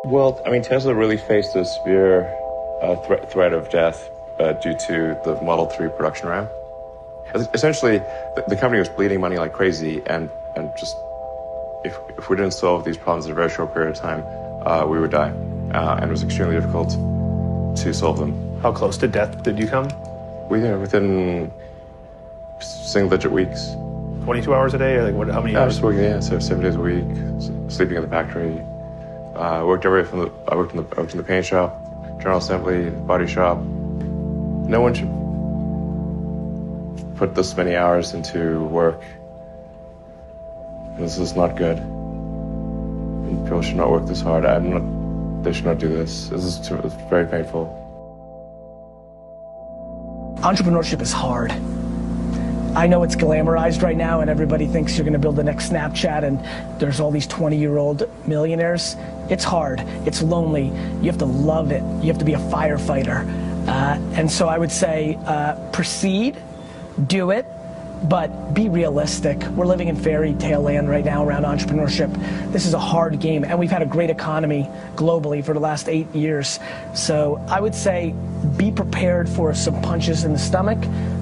Well, I mean, Tesla really faced a severe threat of death due to the Model 3 production ramp. Essentially, the company was bleeding money like crazy, and just if we didn't solve these problems in a very short period of time, we would die. And it was extremely difficult to solve them. How close to death did you come? Within single-digit weeks. 22 hours a day, or like what? How many hours? Just working, so 7 days a week, sleeping in the factory. I worked in the paint shop, general assembly, body shop. No one should put this many hours into work. This is not good. People should not work this hard. They should not do this. It's very painful. Entrepreneurship is hard. I know it's glamorized right now and everybody thinks you're gonna build the next Snapchat and there's all these 20-year-old millionaires. It's hard, it's lonely, you have to love it, you have to be a firefighter. And so I would say proceed, do it, but be realistic. We're living in fairy tale land right now around entrepreneurship. This is a hard game and we've had a great economy globally for the last 8 years. So I would say be prepared for some punches in the stomach,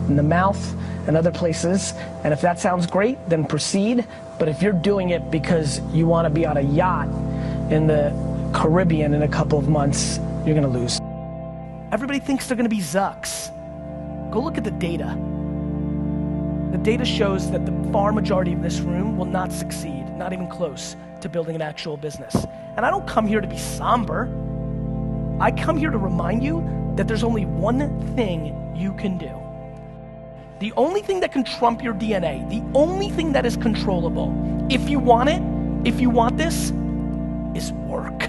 in the mouth, and other places, and if that sounds great, then proceed. But if you're doing it because you want to be on a yacht in the Caribbean in a couple of months, you're gonna lose. Everybody thinks they're gonna be Zucks. Go look at the data. The data shows that the far majority of this room will not succeed, not even close to building an actual business. And I don't come here to be somber. I come here to remind you that there's only one thing you can do. The only thing that can trump your DNA, the only thing that is controllable, if you want it, if you want this, is work.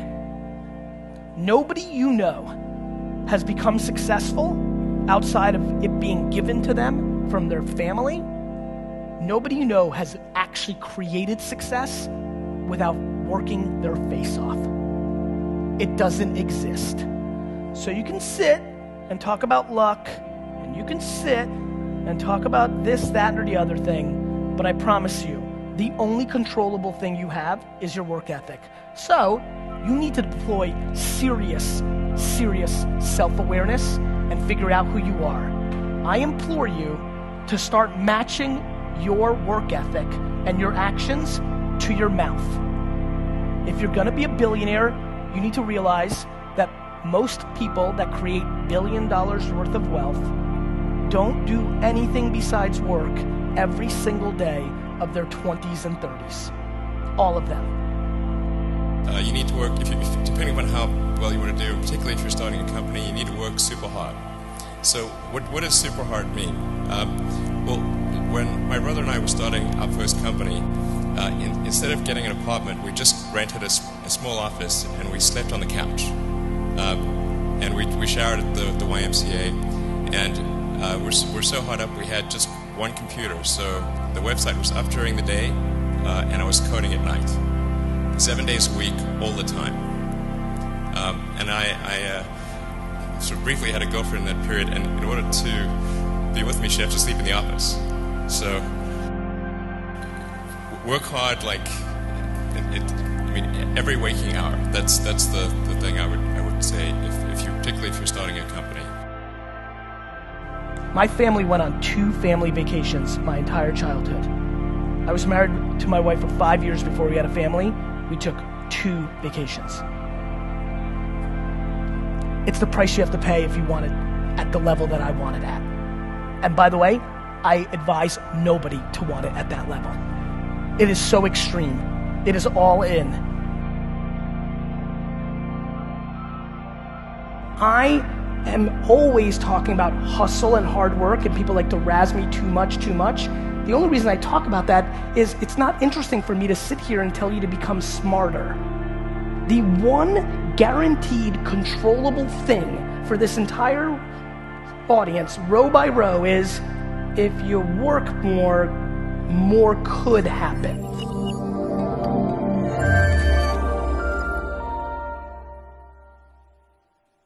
Nobody you know has become successful outside of it being given to them from their family. Nobody you know has actually created success without working their face off. It doesn't exist. So you can sit and talk about luck, and you can sit and talk about this, that, or the other thing, but I promise you, the only controllable thing you have is your work ethic. So, you need to deploy serious self-awareness and figure out who you are. I implore you to start matching your work ethic and your actions to your mouth. If you're gonna be a billionaire, you need to realize that most people that create $1 billion worth of wealth don't do anything besides work every single day of their 20s and 30s. All of them. You need to work, depending on how well you want to do, particularly if you're starting a company, you need to work super hard. So what does super hard mean? Well, when my brother and I were starting our first company, instead of getting an apartment, we just rented a small office and we slept on the couch. And we showered at the YMCA, and we're so hard up we had just one computer, so the website was up during the day and I was coding at night, 7 days a week, all the time. And I sort of briefly had a girlfriend in that period, and in order to be with me, she'd have to sleep in the office. So work hard, like every waking hour. That's the thing I would say particularly if you're starting a company. My family went on 2 family vacations my entire childhood. I was married to my wife for 5 years before we had a family. We took 2 vacations. It's the price you have to pay if you want it at the level that I want it at. And by the way, I advise nobody to want it at that level. It is so extreme. It is all in. I am always talking about hustle and hard work, and people like to razz me too much. The only reason I talk about that is it's not interesting for me to sit here and tell you to become smarter. The one guaranteed controllable thing for this entire audience, row by row, is if you work more could happen.